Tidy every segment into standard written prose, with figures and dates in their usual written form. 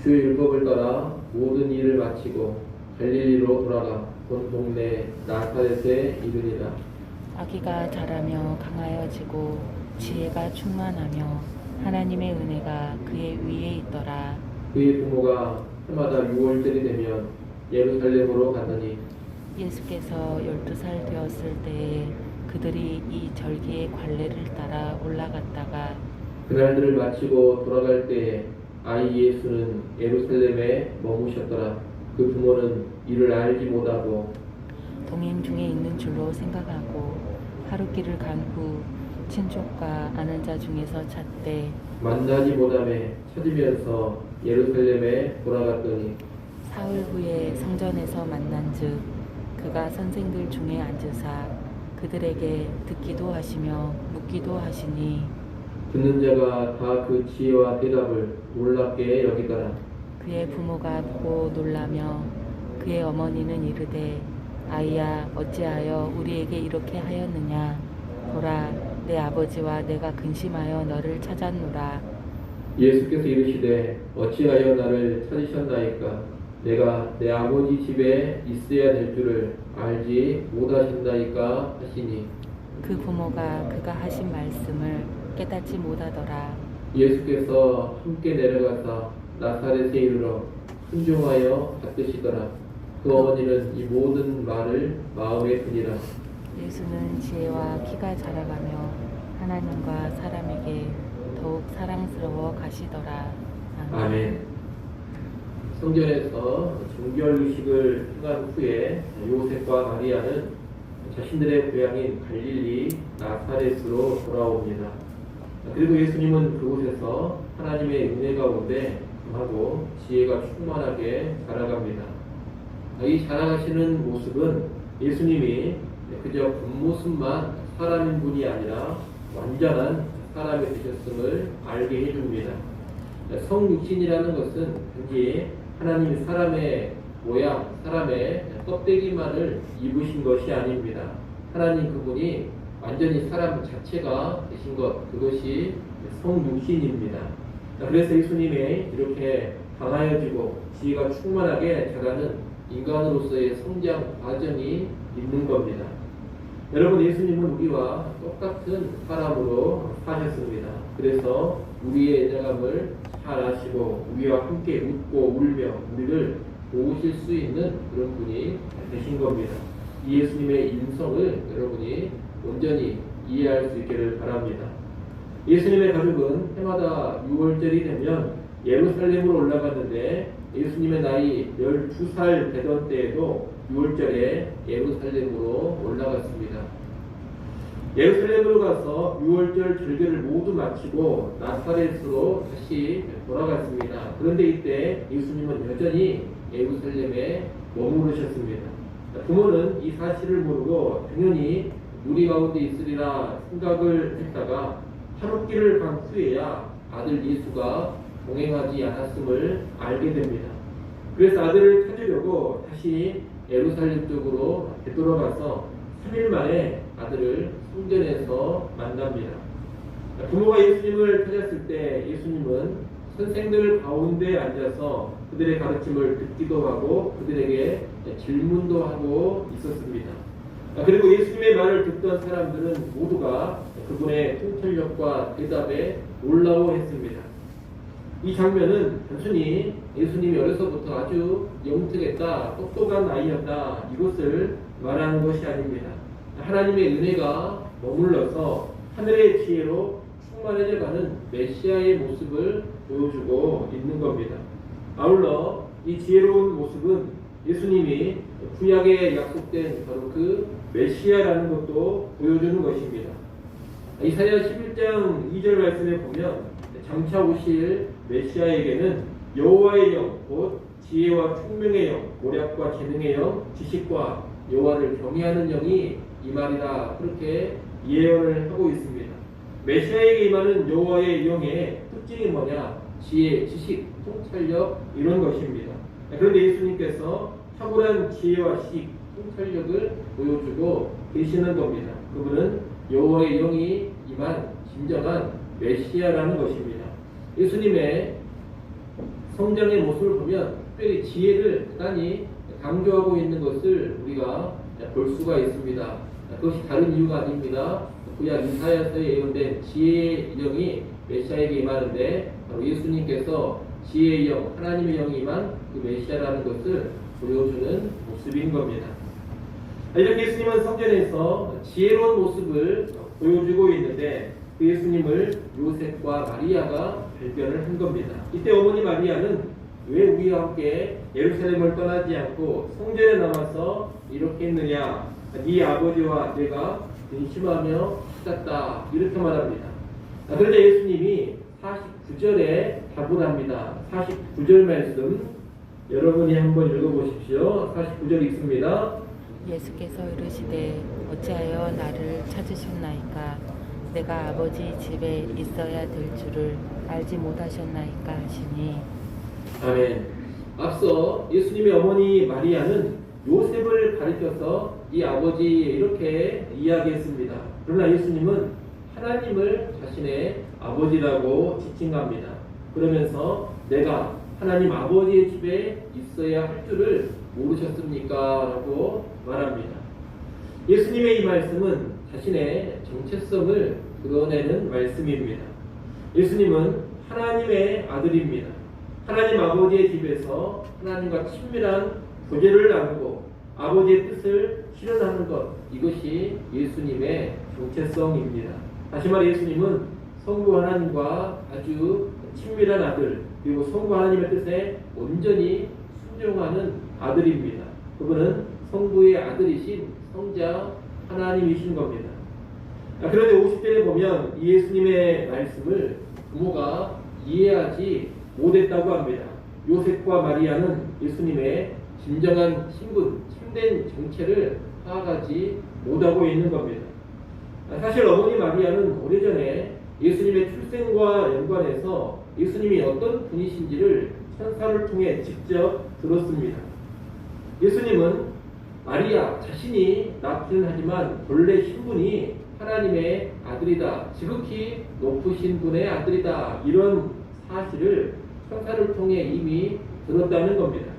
주의 율법을 따라 모든 일을 마치고 갈릴리로 돌아가 본 동네 나사렛에 이르니라. 아기가 자라며 강하여지고 지혜가 충만하며 하나님의 은혜가 그의 위에 있더라. 그의 부모가 해마다 6월절이 되면 예루살렘으로 가더니 예수께서 12살 되었을 때에 그들이 이 절기의 관례를 따라 올라갔다가 그날들을 마치고 돌아갈 때에 아이 예수는 예루살렘에 머무셨더라. 그 부모는 이를 알지 못하고 동행 중에 있는 줄로 생각하고 하루길을 간 후 친족과 아는 자 중에서 찾되 만나지 못하매 찾으면서 예루살렘에 돌아갔더니 사흘 후에 성전에서 만난즉 그가 선생들 중에 앉으사 그들에게 듣기도 하시며 묻기도 하시니 듣는 자가 다 그 지혜와 대답을 놀랍게 여기더라. 그의 부모가 보고 놀라며 그의 어머니는 이르되 아이야 어찌하여 우리에게 이렇게 하였느냐 보라 내 아버지와 내가 근심하여 너를 찾았노라. 예수께서 이르시되 어찌하여 나를 찾으셨나이까. 내가 내 아버지 집에 있어야 될 줄을 알지 못하신다이까 하시니 그 부모가 그가 하신 말씀을 깨닫지 못하더라. 예수께서 함께 내려가사 나사렛에 이르러 순종하여 받드시더라. 그 어머니는 이 모든 말을 마음에 드니라. 예수는 지혜와 키가 자라가며 하나님과 사람에게 더욱 사랑스러워 가시더라. 아멘. 성전에서 정결 의식을 행한 후에 요셉과 마리아는 자신들의 고향인 갈릴리 나사렛으로 돌아옵니다. 그리고 예수님은 그곳에서 하나님의 은혜 가운데 하고 지혜가 충만하게 자라갑니다. 이 자라가시는 모습은 예수님이 그저 겉모습만 사람인 분이 아니라 완전한 사람이 되셨음을 알게 해줍니다. 성육신이라는 것은 단지 하나님이 사람의 모양, 사람의 껍데기만을 입으신 것이 아닙니다. 하나님 그분이 완전히 사람 자체가 되신 것, 그것이 성육신입니다. 그래서 예수님의 이렇게 강하여지고 지혜가 충만하게 자라는 인간으로서의 성장 과정이 있는 겁니다. 여러분, 예수님은 우리와 똑같은 사람으로 사셨습니다. 그래서 우리의 애정함을 잘 아시고 우리와 함께 웃고 울며 우리를 도우실 수 있는 그런 분이 되신 겁니다. 이 예수님의 인성을 여러분이 온전히 이해할 수 있기를 바랍니다. 예수님의 가족은 해마다 6월절이 되면 예루살렘으로 올라갔는데 예수님의 나이 12살 되던 때에도 6월절에 예루살렘으로 올라갔습니다. 예루살렘으로 가서 6월절 절기를 모두 마치고 나사렛으로 다시 돌아갔습니다. 그런데 이때 예수님은 여전히 예루살렘에 머무르셨습니다. 부모는 이 사실을 모르고 당연히 무리 가운데 있으리라 생각을 했다가 하룻길을 간 후에야 아들 예수가 동행하지 않았음을 알게 됩니다. 그래서 아들을 찾으려고 다시 예루살렘 쪽으로 되돌아가서 3일 만에 아들을 성전에서 만납니다. 부모가 예수님을 찾았을 때 예수님은 선생들 가운데 앉아서 그들의 가르침을 듣기도 하고 그들에게 질문도 하고 있었습니다. 그리고 예수님의 말을 듣던 사람들은 모두가 그분의 통찰력과 대답에 놀라워했습니다. 이 장면은 단순히 예수님이 어려서부터 아주 영특했다, 똑똑한 아이였다 이것을 말하는 것이 아닙니다. 하나님의 은혜가 머물러서 하늘의 지혜로 충만해져가는 메시아의 모습을 보여주고 있는 겁니다. 아울러 이 지혜로운 모습은 예수님이 구약에 약속된 바로 그 메시아라는 것도 보여주는 것입니다. 이사야 11장 2절 말씀에 보면 장차 오실 메시아에게는 여호와의 영, 곧 지혜와 총명의 영, 모략과 재능의 영, 지식과 여호와를 경외하는 영이 임하리라 그렇게 예언을 하고 있습니다. 메시아에게 임하는 여호와의 영의 특징이 뭐냐? 지혜, 지식, 통찰력 이런 것입니다. 그런데 예수님께서 탁월한 지혜와 지식, 통찰력을 보여주고 계시는 겁니다. 그분은 여호와의 영이 임한 진정한 메시아라는 것입니다. 예수님의 성장의 모습을 보면 특별히 지혜를 대단히 강조하고 있는 것을 우리가 볼 수가 있습니다. 그것이 다른 이유가 아닙니다. 구약 이사야서에 예언된 지혜의 영이 메시아에게 임하는데 바로 예수님께서 지혜의 영, 하나님의 영이 임한 그 메시아라는 것을 보여주는 모습인 겁니다. 이렇게 예수님은 성전에서 지혜로운 모습을 보여주고 있는데 그 예수님을 요셉과 마리아가 발견을 한 겁니다. 이때 어머니 마리아는 왜 우리와 함께 예루살렘을 떠나지 않고 성전에 남아서 이렇게 했느냐? 네 아버지와 내가 근심하며 찾았다. 이렇게 말합니다. 그런데 예수님이 49절에 답을 합니다. 49절 말씀 여러분이 한번 읽어보십시오. 49절 읽습니다. 예수께서 이르시되 어찌하여 나를 찾으셨나이까 내가 아버지 집에 있어야 될 줄을 알지 못하셨나이까 하시니. 아멘. 앞서 예수님의 어머니 마리아는 요셉을 가리켜서 이 아버지 이렇게 이야기했습니다. 그러나 예수님은 하나님을 자신의 아버지라고 지칭합니다. 그러면서 내가 하나님 아버지의 집에 있어야 할 줄을 모르셨습니까? 라고 말합니다. 예수님의 이 말씀은 자신의 정체성을 드러내는 말씀입니다. 예수님은 하나님의 아들입니다. 하나님 아버지의 집에서 하나님과 친밀한 교제를 나누고 아버지의 뜻을 실현하는 것, 이것이 예수님의 정체성입니다. 다시 말해 예수님은 성부 하나님과 아주 친밀한 아들, 그리고 성부 하나님의 뜻에 온전히 순종하는 아들입니다. 그분은 성부의 아들이신 성자 하나님이신 겁니다. 그런데 50절에 보면 이 예수님의 말씀을 부모가 이해하지 못했다고 합니다. 요셉과 마리아는 예수님의 진정한 신분, 참된 정체를 파악하지 못하고 있는 겁니다. 사실 어머니 마리아는 오래전에 예수님의 출생과 연관해서 예수님이 어떤 분이신지를 천사를 통해 직접 들었습니다. 예수님은 마리아 자신이 낳기는 하지만 본래 신분이 하나님의 아들이다, 지극히 높으신 분의 아들이다, 이런 사실을 천사를 통해 이미 들었다는 겁니다.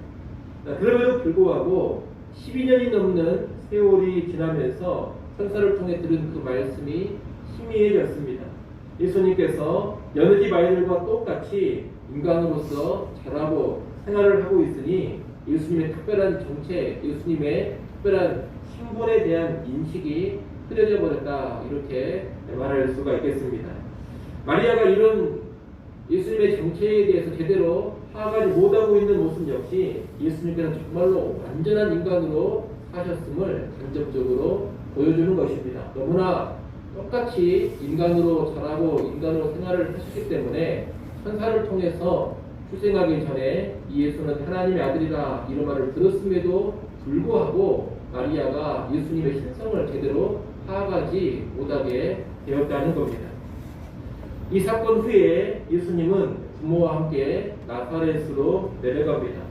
그럼에도 불구하고 12년이 넘는 세월이 지나면서 천사를 통해 들은 그 말씀이 희미해졌습니다. 예수님께서 여느 집 아이들과 똑같이 인간으로서 자라고 생활을 하고 있으니 예수님의 특별한 정체, 예수님의 특별한 신분에 대한 인식이 흐려져 버렸다, 이렇게 말할 수가 있겠습니다. 마리아가 이런 예수님의 정체에 대해서 제대로 파악하지 못하고 있는 모습 역시 예수님께서 정말로 완전한 인간으로 사셨음을 간접적으로 보여주는 것입니다. 너무나 똑같이 인간으로 자라고 인간으로 생활을 하셨기 때문에 천사를 통해서 출생하기 전에 이 예수는 하나님의 아들이라 이런 말을 들었음에도 불구하고 마리아가 예수님의 신성을 제대로 파악하지 못하게 되었다는 겁니다. 이 사건 후에 예수님은 부모와 함께 나사렛으로 내려갑니다.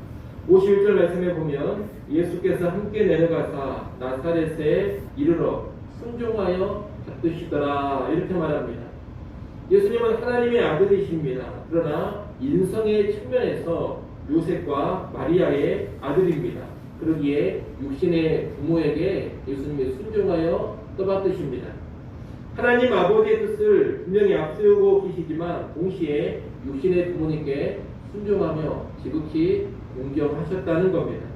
51절 말씀에 보면 예수께서 함께 내려가사 나사렛에 이르러 순종하여 받으시더라, 이렇게 말합니다. 예수님은 하나님의 아들이십니다. 그러나 인성의 측면에서 요셉과 마리아의 아들입니다. 그러기에 육신의 부모에게 예수님이 순종하여 떠받드십니다. 하나님 아버지의 뜻을 분명히 앞세우고 계시지만 동시에 육신의 부모님께 순종하며 지극히 공경하셨다는 겁니다.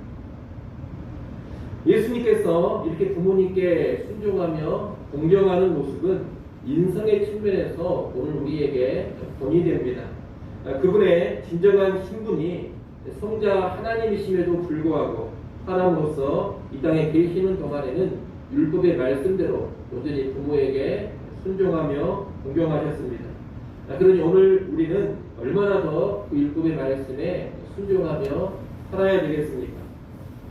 예수님께서 이렇게 부모님께 순종하며 공경하는 모습은 인성의 측면에서 오늘 우리에게 본이 됩니다. 그분의 진정한 신분이 성자 하나님이심에도 불구하고 사람으로서 이 땅에 계시는 동안에는 율법의 말씀대로 여전히 부모에게 순종하며 공경하셨습니다. 그러니 오늘 우리는 얼마나 더 그 율법의 말씀에 순종하며 살아야 되겠습니까?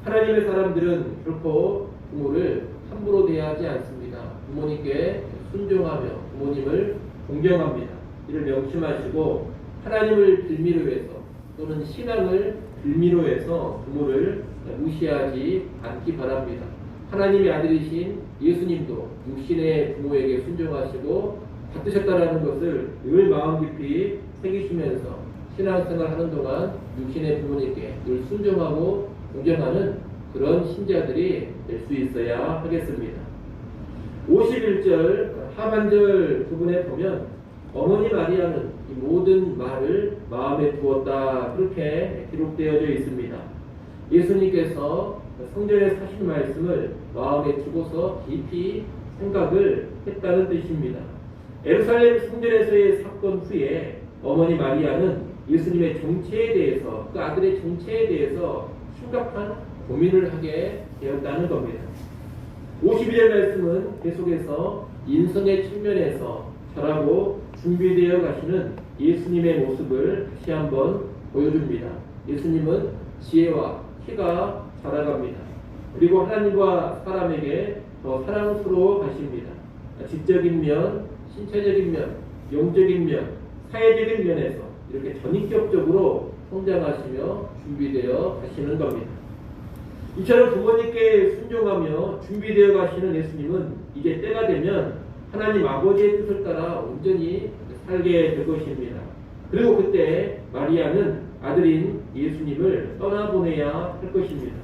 하나님의 사람들은 결코 부모를 함부로 대하지 않습니다. 부모님께 순종하며 부모님을 공경합니다. 이를 명심하시고 하나님을 빌미로 해서 또는 신앙을 빌미로 해서 부모를 무시하지 않기 바랍니다. 하나님의 아들이신 예수님도 육신의 부모에게 순종하시고 받으셨다라는 것을 늘 마음 깊이 새기시면서 신앙생활 하는 동안 육신의 부모님께 늘 순종하고 존경하는 그런 신자들이 될 수 있어야 하겠습니다. 51절 하반절 부분에 보면 어머니 마리아는 이 모든 말을 마음에 두었다 그렇게 기록되어져 있습니다. 예수님께서 성전에서 하신 말씀을 마음에 두고서 깊이 생각을 했다는 뜻입니다. 예루살렘 성전에서의 사건 후에 어머니 마리아는 예수님의 정체에 대해서, 그 아들의 정체에 대해서 심각한 고민을 하게 되었다는 겁니다. 52절 말씀은 계속해서 인성의 측면에서 자라고 준비되어 가시는 예수님의 모습을 다시 한번 보여줍니다. 예수님은 지혜와 키가 자라갑니다. 그리고 하나님과 사람에게 더 사랑스러워 가십니다. 지적인 면, 신체적인 면, 영적인 면, 사회적인 면에서 이렇게 전인격적으로 성장하시며 준비되어 가시는 겁니다. 이처럼 부모님께 순종하며 준비되어 가시는 예수님은 이제 때가 되면 하나님 아버지의 뜻을 따라 온전히 살게 될 것입니다. 그리고 그때 마리아는 아들인 예수님을 떠나보내야 할 것입니다.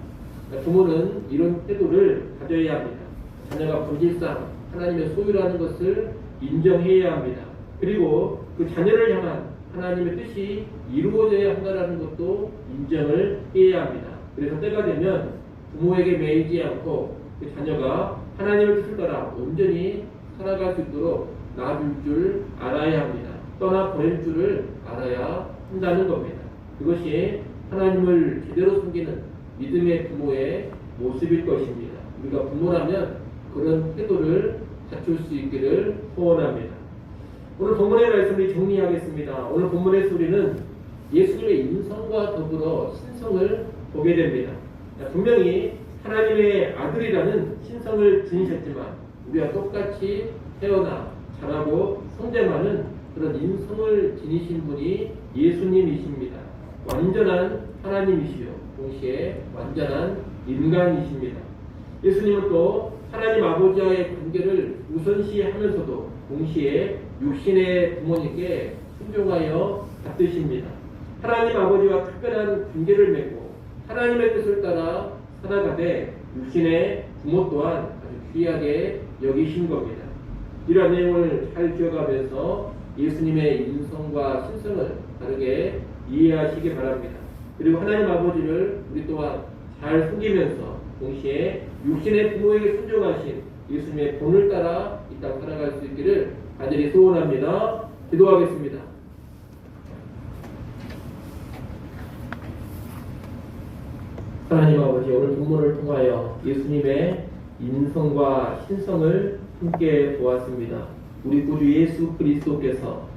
부모는 이런 태도를 가져야 합니다. 자녀가 본질상 하나님의 소유라는 것을 인정해야 합니다. 그리고 그 자녀를 향한 하나님의 뜻이 이루어져야 한다는 것도 인정을 해야 합니다. 그래서 때가 되면 부모에게 매이지 않고 그 자녀가 하나님의 뜻을 따라 온전히 살아갈 수 있도록 놔줄 줄 알아야 합니다. 떠나보낼 줄을 알아야 한다는 겁니다. 그것이 하나님을 제대로 섬기는 믿음의 부모의 모습일 것입니다. 우리가 부모라면 그런 태도를 갖출 수 있기를 소원합니다. 오늘 본문의 말씀을 정리하겠습니다. 오늘 본문의 소리는 예수님의 인성과 더불어 신성을 보게 됩니다. 분명히 하나님의 아들이라는 신성을 지니셨지만 우리와 똑같이 태어나 자라고 성장하는 그런 인성을 지니신 분이 예수님이십니다. 완전한 하나님이시요 동시에 완전한 인간이십니다. 예수님은 또 하나님 아버지와의 관계를 우선시하면서도 동시에 육신의 부모님께 순종하여 받드십니다. 하나님 아버지와 특별한 관계를 맺고 하나님의 뜻을 따라 살아가되 육신의 부모 또한 아주 귀하게 여기신 겁니다. 이러한 내용을 잘 기억하면서 예수님의 인성과 신성을 다르게 이해하시기 바랍니다. 그리고 하나님 아버지를 우리 또한 잘 섬기면서 동시에 육신의 부모에게 순종하신 예수님의 본을 따라 이 땅 살아갈 수 있기를 간절히 소원합니다. 기도하겠습니다. 하나님 아버지, 오늘 본문을 통하여 예수님의 인성과 신성을 함께 보았습니다. 우리 구주 예수 그리스도께서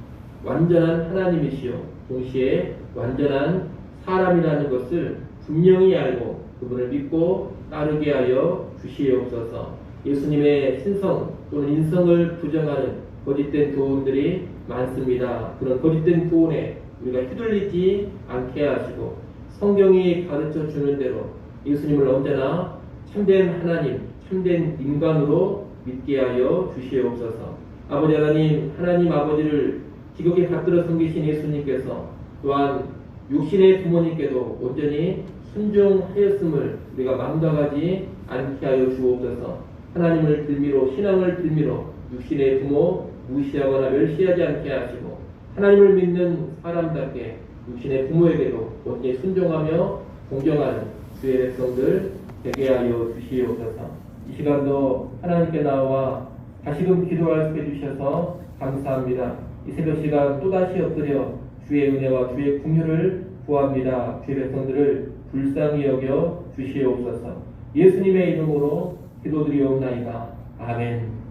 완전한 하나님이시요 동시에 완전한 사람이라는 것을 분명히 알고 그분을 믿고 따르게 하여 주시옵소서. 예수님의 신성 또는 인성을 부정하는 거짓된 교훈들이 많습니다. 그런 거짓된 교훈에 우리가 휘둘리지 않게 하시고 성경이 가르쳐 주는 대로 예수님을 언제나 참된 하나님, 참된 인간으로 믿게 하여 주시옵소서. 아버지 하나님, 하나님 아버지를 지극히 받들어 섬기신 예수님께서 또한 육신의 부모님께도 온전히 순종하였음을 우리가 망각하지 않게 하여 주옵소서. 하나님을 빌미로, 신앙을 빌미로 육신의 부모 무시하거나 멸시하지 않게 하시고 하나님을 믿는 사람답게 육신의 부모에게도 온전히 순종하며 공경하는 주의 백성들 되게 하여 주시옵소서. 이 시간도 하나님께 나와 다시금 기도할 수 해주셔서 감사합니다. 이 새벽 시간 또다시 엎드려 주의 은혜와 주의 긍휼을 구합니다. 주의 백성들을 불쌍히 여겨 주시옵소서. 예수님의 이름으로 기도드리옵나이다. 아멘.